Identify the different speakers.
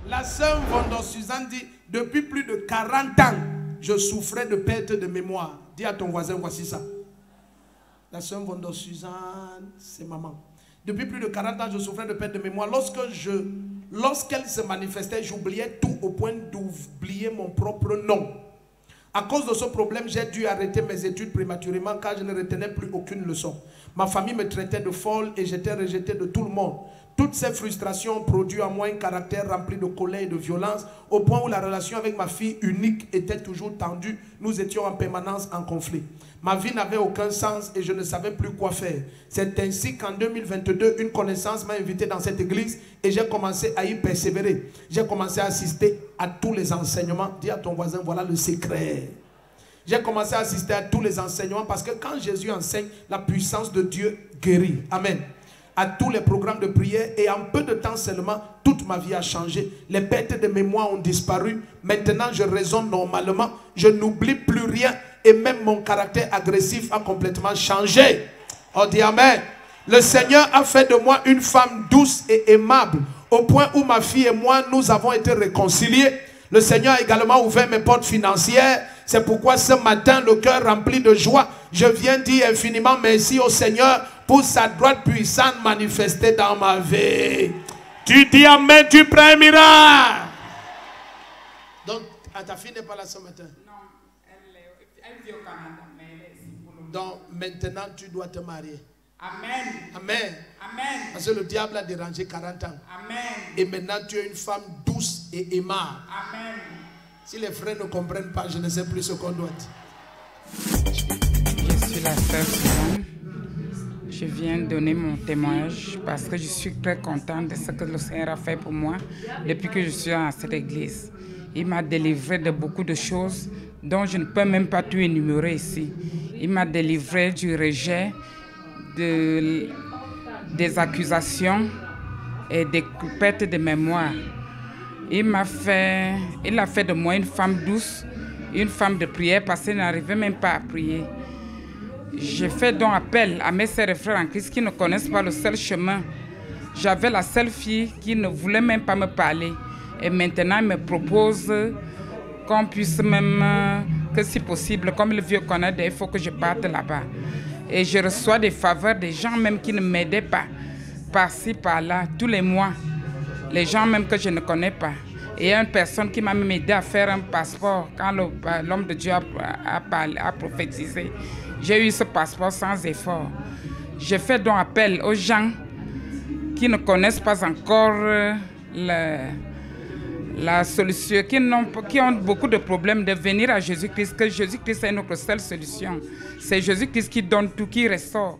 Speaker 1: La sœur Vendor Suzanne dit, depuis plus de 40 ans, je souffrais de perte de mémoire. Dis à ton voisin, voici ça. La sœur Vendor Suzanne, c'est maman. Depuis plus de 40 ans, je souffrais de perte de mémoire. Lorsqu'elle se manifestait, j'oubliais tout au point d'oublier mon propre nom. À cause de ce problème, j'ai dû arrêter mes études prématurément car je ne retenais plus aucune leçon. Ma famille me traitait de folle et j'étais rejeté de tout le monde. Toutes ces frustrations ont produit en moi un caractère rempli de colère et de violence, au point où la relation avec ma fille unique était toujours tendue. Nous étions en permanence en conflit. Ma vie n'avait aucun sens et je ne savais plus quoi faire. C'est ainsi qu'en 2022, une connaissance m'a invité dans cette église et j'ai commencé à y persévérer. J'ai commencé à assister à tous les enseignements. Dis à ton voisin, voilà le secret. J'ai commencé à assister à tous les enseignements parce que quand Jésus enseigne, la puissance de Dieu guérit. Amen. À tous les programmes de prière et en peu de temps seulement, toute ma vie a changé. Les pertes de mémoire ont disparu. Maintenant, je raisonne normalement. Je n'oublie plus rien et même mon caractère agressif a complètement changé. On dit Amen. Le Seigneur a fait de moi une femme douce et aimable au point où ma fille et moi, nous avons été réconciliés. Le Seigneur a également ouvert mes portes financières. C'est pourquoi ce matin, le cœur rempli de joie, je viens dire infiniment merci au Seigneur pour sa droite puissante manifestée dans ma vie. Tu dis Amen, tu prends un miracle. Donc, ta fille n'est pas là ce matin?
Speaker 2: Non, elle vit au Canada, mais elle est ici pour le moment.
Speaker 1: Donc, maintenant, tu dois te marier.
Speaker 2: Amen.
Speaker 1: Amen.
Speaker 2: Amen.
Speaker 1: Parce que le diable a dérangé 40 ans.
Speaker 2: Amen.
Speaker 1: Et maintenant, tu es une femme douce et aimable.
Speaker 2: Amen.
Speaker 1: Si les frères ne comprennent pas, je ne sais plus ce qu'on doit dire.
Speaker 2: Je suis la sœur Suzanne. Je viens donner mon témoignage parce que je suis très contente de ce que le Seigneur a fait pour moi depuis que je suis à cette église. Il m'a délivré de beaucoup de choses dont je ne peux même pas tout énumérer ici. Il m'a délivré du rejet, des accusations et des pertes de mémoire. Il a fait de moi une femme douce, une femme de prière parce qu'elle n'arrivait même pas à prier. Je fais donc appel à mes sœurs et frères en Christ qui ne connaissent pas le seul chemin. J'avais la seule fille qui ne voulait même pas me parler. Et maintenant, elle me propose qu'on puisse même, que si possible, comme le vieux Canada, il faut que je parte là-bas. Et je reçois des faveurs des gens même qui ne m'aidaient pas, par-ci, par-là, tous les mois. Les gens même que je ne connais pas. Et il y a une personne qui m'a même aidé à faire un passeport quand l'homme de Dieu a prophétisé. J'ai eu ce passeport sans effort. Je fais donc appel aux gens qui ne connaissent pas encore la solution, qui ont beaucoup de problèmes de venir à Jésus-Christ, que Jésus-Christ est notre seule solution. C'est Jésus-Christ qui donne tout, qui ressort.